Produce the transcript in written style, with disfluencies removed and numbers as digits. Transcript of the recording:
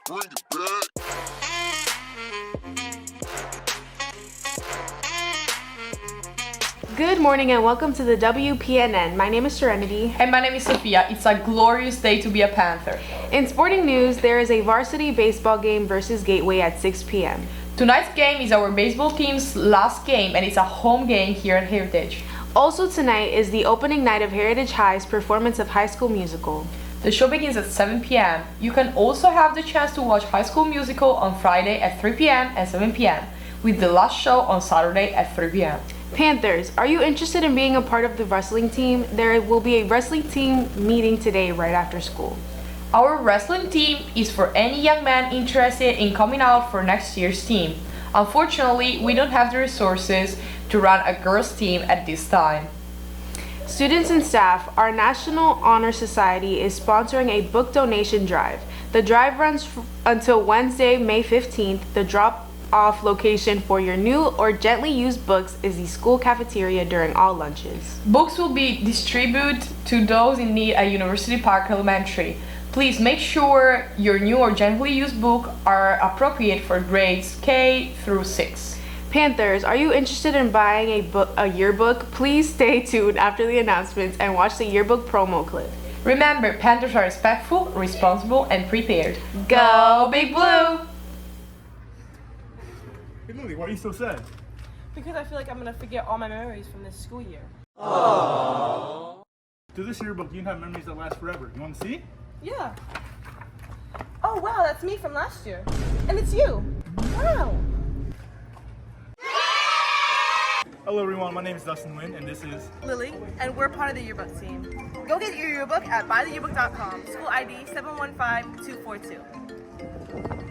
Bring it back. Good morning and welcome to the WPNN. My name is Serenity. And my name is Sophia. It's a glorious day to be a Panther. In sporting news, there is a varsity baseball game versus Gateway at 6 p.m. Tonight's game is our baseball team's last game and it's a home game here at Heritage. Also tonight is the opening night of Heritage High's performance of High School Musical. The show begins at 7 p.m. You can also have the chance to watch High School Musical on Friday at 3 p.m. and 7 p.m. with the last show on Saturday at 3 p.m. Panthers, are you interested in being a part of the wrestling team? There will be a wrestling team meeting today right after school. Our wrestling team is for any young man interested in coming out for next year's team. Unfortunately, we don't have the resources to run a girls' team at this time. Students and staff, our National Honor Society is sponsoring a book donation drive. The drive runs until Wednesday, May 15th. The drop-off location for your new or gently used books is the school cafeteria during all lunches. Books will be distributed to those in need at University Park Elementary. Please make sure your new or gently used books are appropriate for grades K through 6. Panthers, are you interested in buying a yearbook? Please stay tuned after the announcements and watch the yearbook promo clip. Remember, Panthers are respectful, responsible, and prepared. Go Big Blue! Hey Lily, why are you so sad? Because I feel like I'm gonna forget all my memories from this school year. Through this yearbook, you can have memories that last forever. You want to see? Yeah. Oh wow, that's me from last year. And it's you. Wow. Hello everyone, my name is Dustin Lynn, and this is Lily, and we're part of the yearbook team. Go get your yearbook at buytheyearbook.com. School ID 715242.